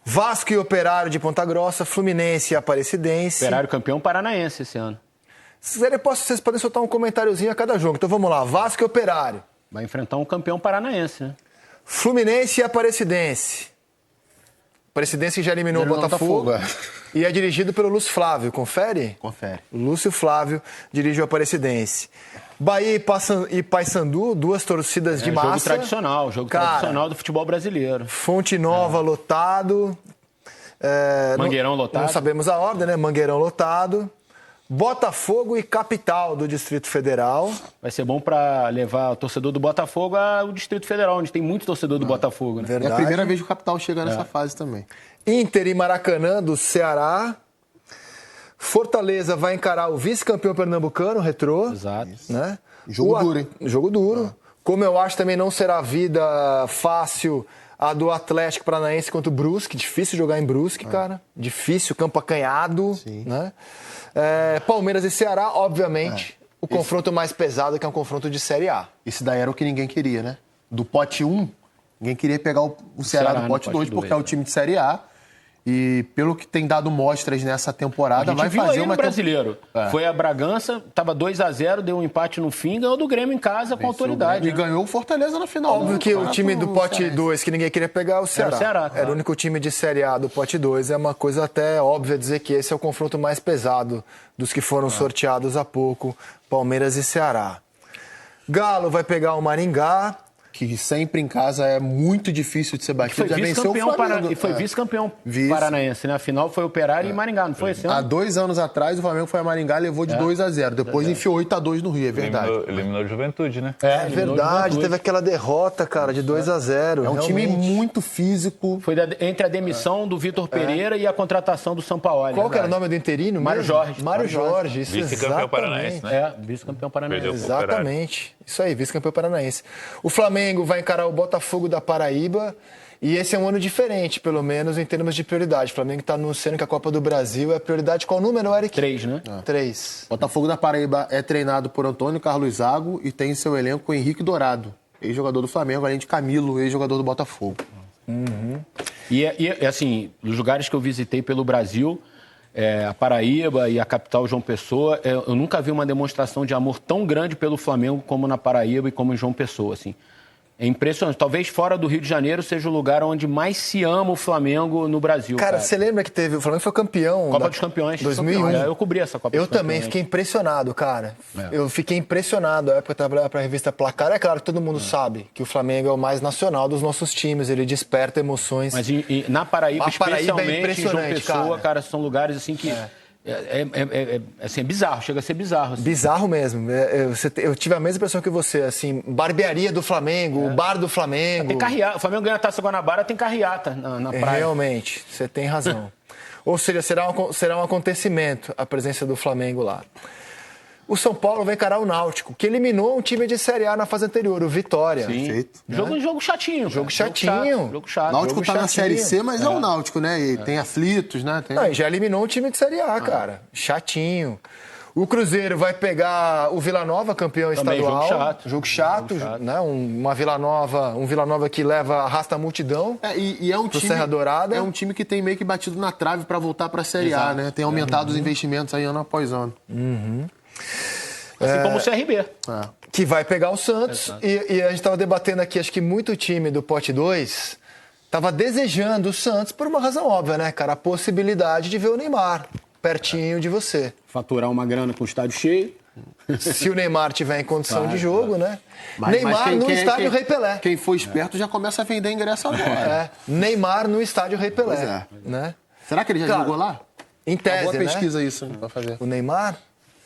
Vasco e Operário de Ponta Grossa, Fluminense e Aparecidense. Operário campeão paranaense esse ano. Se quiserem, vocês podem soltar um comentáriozinho a cada jogo. Então vamos lá, Vasco e Operário. Vai enfrentar um campeão paranaense, né? Fluminense e Aparecidense. Aparecidense já eliminou o Botafogo. E é dirigido pelo Lúcio Flávio. Confere? Confere. Lúcio Flávio dirige o Aparecidense. Bahia e Paysandu, duas torcidas de massa. Jogo tradicional do futebol brasileiro. Fonte Nova lotado. Mangueirão lotado. Não sabemos a ordem, né? Mangueirão lotado. Botafogo e Capital do Distrito Federal. Vai ser bom para levar o torcedor do Botafogo ao Distrito Federal, onde tem muito torcedor do Botafogo, né? Verdade. É a primeira vez que o Capital chega nessa fase também. Inter e Maracanã do Ceará. Fortaleza vai encarar o vice-campeão pernambucano, Retrô. Exato. Né? Jogo duro, hein? Jogo duro. Como eu acho também não será vida fácil a do Atlético Paranaense contra o Brusque. Difícil jogar em Brusque, cara. Difícil, campo acanhado. Sim. Né? Palmeiras e Ceará, obviamente, o confronto mais pesado, que é um confronto de Série A. Esse daí era o que ninguém queria, né? Do pote 1, ninguém queria pegar o Ceará do pote 2, porque é o time de Série A. E pelo que tem dado mostras nessa temporada, vai fazer uma brasileiro. Foi a Bragança, estava 2-0, deu um empate no fim, ganhou do Grêmio em casa com autoridade. E ganhou o Fortaleza na final. Óbvio que o time do pote 2 que ninguém queria pegar é o Ceará. Era o único time de Série A do pote 2. É uma coisa até óbvia dizer que esse é o confronto mais pesado dos que foram sorteados há pouco, Palmeiras e Ceará. Galo vai pegar o Maringá. Que sempre em casa é muito difícil de ser batido. Já venceu o Flamengo. E foi vice-campeão paranaense, né? Afinal foi Operário e Maringá, não foi esse ano? Há 2 anos atrás, o Flamengo foi a Maringá e levou de 2-0. Depois enfiou 8-2 no Rio, é verdade. Eliminou a Juventude, né? É verdade, teve aquela derrota, cara, de 2-0. É um time muito físico. Foi entre a demissão do Vitor Pereira e a contratação do Sampaoli. Qual que era o nome do interino? Mário Jorge. Mário Jorge, isso vice-campeão paranaense, né? Vice-campeão paranaense. Exatamente. Isso aí, vice-campeão paranaense. O Flamengo vai encarar o Botafogo da Paraíba e esse é um ano diferente, pelo menos, em termos de prioridade. O Flamengo está anunciando que a Copa do Brasil é a prioridade. Qual número, Eric? 3, né? 3. Botafogo da Paraíba é treinado por Antônio Carlos Zago e tem em seu elenco Henrique Dourado, ex-jogador do Flamengo, além de Camilo, ex-jogador do Botafogo. E assim, dos lugares que eu visitei pelo Brasil, a Paraíba e a capital João Pessoa, eu nunca vi uma demonstração de amor tão grande pelo Flamengo como na Paraíba e como em João Pessoa, assim. É impressionante. Talvez fora do Rio de Janeiro seja o lugar onde mais se ama o Flamengo no Brasil. Cara, você lembra que teve... O Flamengo foi campeão... Copa dos Campeões. 2001. Eu cobri essa Copa dos Campeões. Eu também fiquei impressionado, cara. Eu fiquei impressionado. Na época eu trabalhava para a revista Placar. É claro que todo mundo sabe que o Flamengo é o mais nacional dos nossos times. Ele desperta emoções. Mas na Paraíba, especialmente é em João Pessoa, cara, são lugares assim que... assim, é bizarro, chega a ser bizarro. Assim. Bizarro mesmo. Eu tive a mesma impressão que você, assim, barbearia do Flamengo, o bar do Flamengo. Tem carreata. O Flamengo ganha a Taça Guanabara, tem carreata na praia. Realmente, você tem razão. Ou seja, será um acontecimento a presença do Flamengo lá. O São Paulo vai encarar o Náutico, que eliminou um time de Série A na fase anterior, o Vitória. Sim. Perfeito. Jogo chatinho. Jogo chatinho. Jogo chato. O Náutico tá na Série C, mas é o Náutico, né? E tem aflitos, né? Não, e já eliminou um time de Série A, cara. Chatinho. O Cruzeiro vai pegar o Vila Nova, campeão também estadual. Jogo chato. Né? Um Vila Nova que arrasta a multidão. E é um time, Serra Dourada. É um time que tem meio que batido na trave para voltar para a Série A, né? Tem aumentado os investimentos aí ano após ano. Assim como o CRB. Que vai pegar o Santos. E a gente estava debatendo aqui, acho que muito time do pote 2 estava desejando o Santos por uma razão óbvia, né, cara? A possibilidade de ver o Neymar pertinho de você. Faturar uma grana com o estádio cheio. Se o Neymar tiver em condição de jogo, né? Neymar no estádio Rei Pelé. Quem for esperto já começa a vender ingresso agora. Neymar no estádio Rei Pelé. Pois é. Né? Será que ele já jogou lá? Em tese, boa né? pesquisa isso para fazer. O Neymar?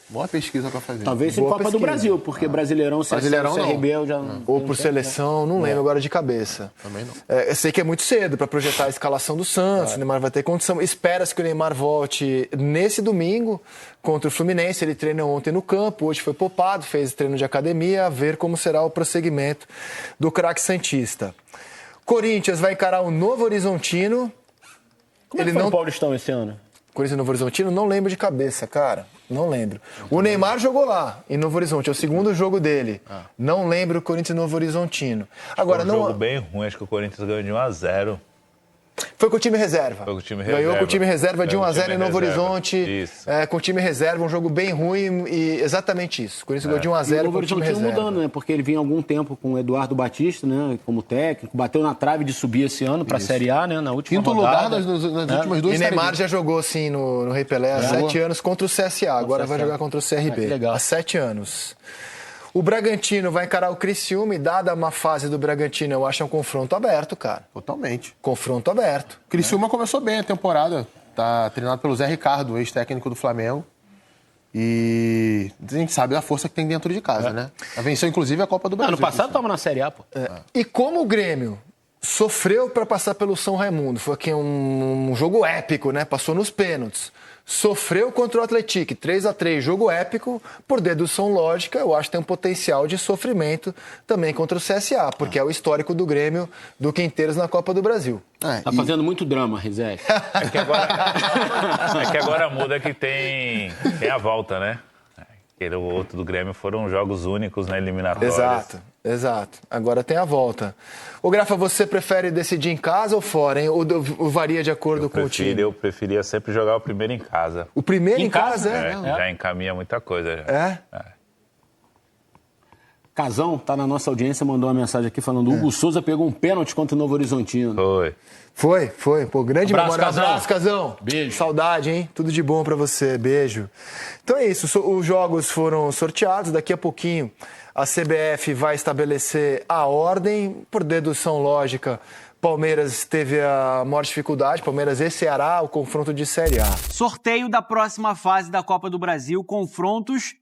Boa pesquisa para fazer. Talvez em Copa do Brasil, porque Brasileirão, CRB eu já... Ou por seleção, não lembro agora de cabeça. Também não. Eu sei que é muito cedo para projetar a escalação do Santos, o Neymar vai ter condição. Espera-se que o Neymar volte nesse domingo contra o Fluminense. Ele treinou ontem no campo, hoje foi poupado, fez treino de academia, a ver como será o prosseguimento do craque santista. Corinthians vai encarar o Novo Horizontino. Como é que foi o Paulistão esse ano? Corinthians e Novo Horizontino, não lembro de cabeça, cara. Não lembro. O Neymar jogou lá, em Novo Horizonte. É o segundo jogo dele. Não lembro o Corinthians e Novo Horizontino. Agora, foi um jogo bem ruim. Acho que o Corinthians ganhou de 1-0. Foi com o time reserva. Foi com o time reserva. Ganhou com o time reserva de 1-0 em Novo Horizonte. Isso. Com o time reserva, um jogo bem ruim e exatamente isso. Por isso ganhou de 1-0 com o time reserva. Mudando, né? Porque ele vinha há algum tempo com o Eduardo Batista, né? Como técnico, bateu na trave de subir esse ano para a Série A, né? Na última rodada. Quinto lugar nas últimas duas. E Neymar já jogou, sim, no Rei Pelé há 7 anos contra o CSA. Agora vai jogar contra o CRB. Legal. Há 7 anos. O Bragantino vai encarar o Criciúma e, dada uma fase do Bragantino, eu acho um confronto aberto, cara. Totalmente. Confronto aberto. Criciúma começou bem a temporada. Tá treinado pelo Zé Ricardo, ex-técnico do Flamengo. E a gente sabe da força que tem dentro de casa, né? Venceu, inclusive, a Copa do Brasil. Ano passado estava na Série A, pô. E como o Grêmio sofreu para passar pelo São Raimundo, foi aqui um jogo épico, né? Passou nos pênaltis. Sofreu contra o Atlético, 3-3, jogo épico, por dedução lógica, eu acho que tem um potencial de sofrimento também contra o CSA, porque é o histórico do Grêmio do Quinteiros na Copa do Brasil. Tá fazendo muito drama, Rizek. É que agora muda que tem a volta, né? Aquele outro do Grêmio foram jogos únicos na eliminatória. Exato. Agora tem a volta. Ô, Grafa, você prefere decidir em casa ou fora, hein? Ou varia de acordo com o time? Eu preferia sempre jogar o primeiro em casa. O primeiro em casa, Já encaminha muita coisa. Já. É? Casão tá na nossa audiência, mandou uma mensagem aqui falando: Hugo Souza pegou um pênalti contra o Novo Horizontino. Foi. Pô, grande memória. Abraço, Casão. Beijo. Saudade, hein? Tudo de bom pra você. Beijo. Então é isso. Os jogos foram sorteados. Daqui a pouquinho a CBF vai estabelecer a ordem. Por dedução lógica, Palmeiras teve a maior dificuldade. Palmeiras e Ceará, o confronto de Série A. Sorteio da próxima fase da Copa do Brasil, confrontos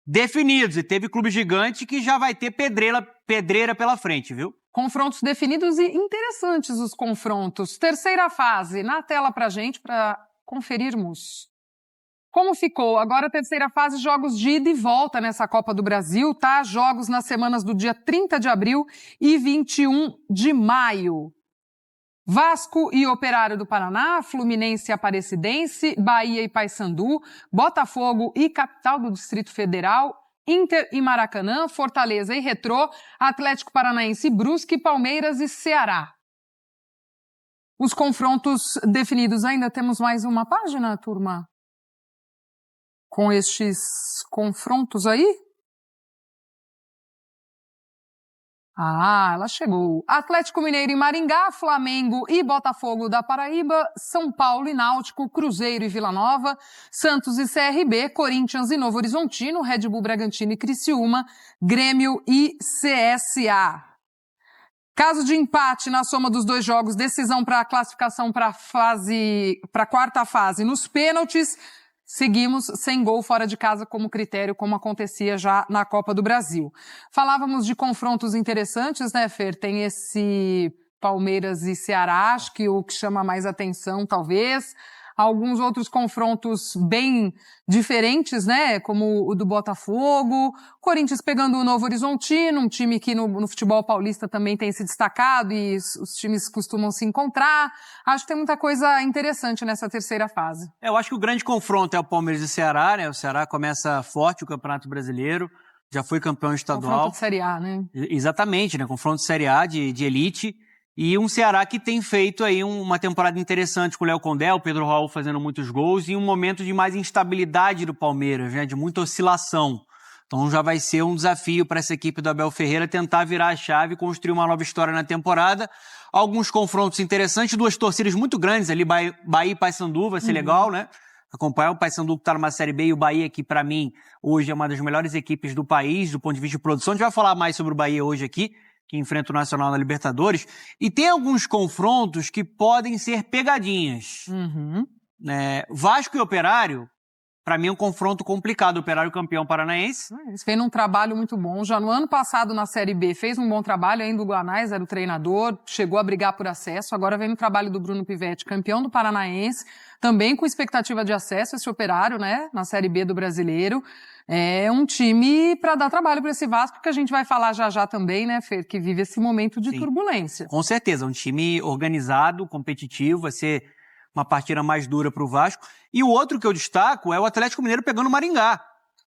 definidos. E teve clube gigante que já vai ter pedreira pela frente, viu? Confrontos definidos e interessantes os confrontos. Terceira fase, na tela pra gente, para conferirmos como ficou. Agora a terceira fase, jogos de ida e volta nessa Copa do Brasil, tá? Jogos nas semanas do dia 30 de abril e 21 de maio. Vasco e Operário do Paraná, Fluminense e Aparecidense, Bahia e Paysandu, Botafogo e Capital do Distrito Federal, Inter e Maracanã, Fortaleza e Retrô, Atlético Paranaense e Brusque, Palmeiras e Ceará. Os confrontos definidos. Ainda temos mais uma página, turma? Com estes confrontos aí? Ela chegou. Atlético Mineiro e Maringá, Flamengo e Botafogo da Paraíba, São Paulo e Náutico, Cruzeiro e Vila Nova, Santos e CRB, Corinthians e Novo Horizontino, Red Bull Bragantino e Criciúma, Grêmio e CSA. Caso de empate na soma dos dois jogos, decisão para a classificação para a quarta fase nos pênaltis. Seguimos sem gol fora de casa como critério, como acontecia já na Copa do Brasil. Falávamos de confrontos interessantes, né, Fer? Tem esse Palmeiras e Ceará, acho que o que chama mais atenção, talvez. Alguns outros confrontos bem diferentes, né, como o do Botafogo. Corinthians pegando o Novo Horizontino, um time que no futebol paulista também tem se destacado e os times costumam se encontrar. Acho que tem muita coisa interessante nessa terceira fase. Eu acho que o grande confronto é o Palmeiras e o Ceará, né? O Ceará começa forte o Campeonato Brasileiro, já foi campeão estadual. Confronto de Série A, né? Exatamente, né? Confronto de Série A, de elite. E um Ceará que tem feito aí uma temporada interessante com o Léo Condé, o Pedro Raul fazendo muitos gols e um momento de mais instabilidade do Palmeiras, né? De muita oscilação. Então já vai ser um desafio para essa equipe do Abel Ferreira tentar virar a chave e construir uma nova história na temporada. Alguns confrontos interessantes, duas torcidas muito grandes ali, Bahia e Paysandu, vai ser legal, né? Acompanhar o Paysandu que está numa Série B e o Bahia que, para mim, hoje é uma das melhores equipes do país, do ponto de vista de produção. A gente vai falar mais sobre o Bahia hoje aqui, que enfrenta o Nacional na Libertadores, e tem alguns confrontos que podem ser pegadinhas. Vasco e Operário, para mim é um confronto complicado. Operário campeão paranaense. Eles fez um trabalho muito bom. Já no ano passado, na Série B, fez um bom trabalho. Ainda o Guanais era o treinador, chegou a brigar por acesso. Agora vem no trabalho do Bruno Pivetti, campeão do Paranaense, também com expectativa de acesso, esse Operário, né, na Série B do Brasileiro. É um time para dar trabalho para esse Vasco, que a gente vai falar já também, né, Fer, que vive esse momento de turbulência. Com certeza, um time organizado, competitivo, vai ser uma partida mais dura para o Vasco. E o outro que eu destaco é o Atlético Mineiro pegando o Maringá.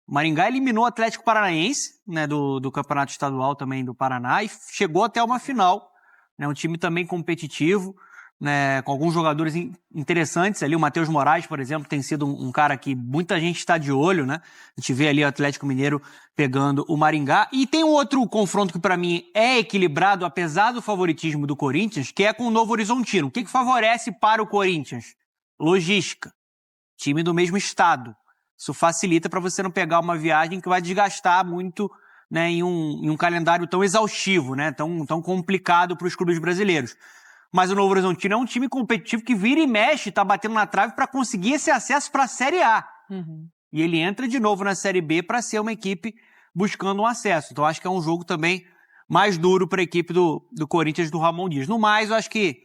O Maringá eliminou o Atlético Paranaense, né, do Campeonato Estadual também do Paraná, e chegou até uma final. Né, um time também competitivo. né, com alguns jogadores interessantes ali. O Matheus Moraes, por exemplo, tem sido um cara que muita gente está de olho, né? A gente vê ali o Atlético Mineiro pegando o Maringá. E tem um outro confronto que para mim é equilibrado, apesar do favoritismo do Corinthians, que é com o Novo Horizontino. O que favorece para o Corinthians? Logística. Time do mesmo estado. Isso facilita para você não pegar uma viagem que vai desgastar muito, né, em um calendário tão exaustivo, né, tão complicado para os clubes brasileiros. Mas o Novo Horizontino é um time competitivo que vira e mexe, está batendo na trave para conseguir esse acesso para a Série A. E ele entra de novo na Série B para ser uma equipe buscando um acesso. Então acho que é um jogo também mais duro para a equipe do Corinthians do Ramon Dias. No mais, eu acho que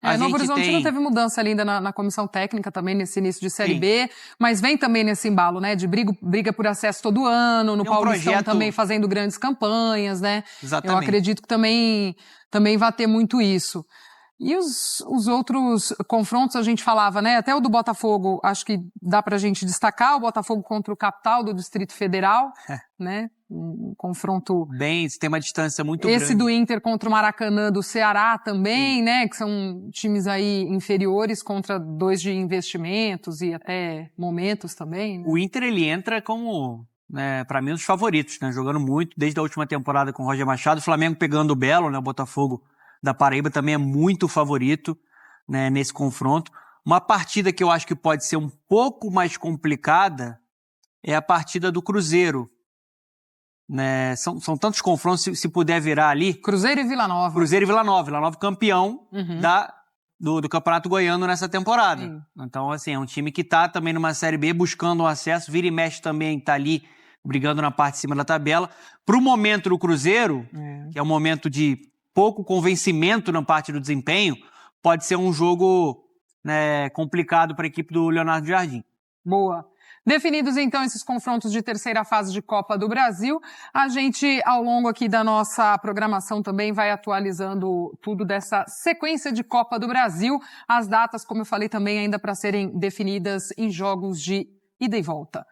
o Novo Horizontino teve mudança ali ainda na comissão técnica também nesse início de Série B, mas vem também nesse embalo, né, de briga por acesso todo ano, no Paulistão também fazendo grandes campanhas, né? Exatamente. Eu acredito que também vai ter muito isso. E os outros confrontos a gente falava, né? Até o do Botafogo, acho que dá pra gente destacar o Botafogo contra o Capital do Distrito Federal, né? Um confronto... tem uma distância muito grande. Esse do Inter contra o Maracanã do Ceará também, né? Que são times aí inferiores contra dois de investimentos e até momentos também. Né? O Inter, ele entra como... para mim, um dos favoritos, né? Jogando muito desde a última temporada com o Roger Machado. O Flamengo pegando o Belo, né? O Botafogo da Paraíba também é muito favorito, né, nesse confronto. Uma partida que eu acho que pode ser um pouco mais complicada é a partida do Cruzeiro. Né? São tantos confrontos, se puder virar ali. Cruzeiro e Vila Nova. Cruzeiro e Vila Nova. Vila Nova campeão do Campeonato Goiano nessa temporada. Sim. Então, assim, é um time que está também numa Série B buscando um acesso. Vira e mexe também está ali brigando na parte de cima da tabela. Para o momento do Cruzeiro, que é um momento de pouco convencimento na parte do desempenho, pode ser um jogo, né, complicado para a equipe do Leonardo Jardim. Boa. Definidos, então, esses confrontos de terceira fase de Copa do Brasil, a gente, ao longo aqui da nossa programação, também vai atualizando tudo dessa sequência de Copa do Brasil. As datas, como eu falei, também ainda para serem definidas em jogos de ida e volta.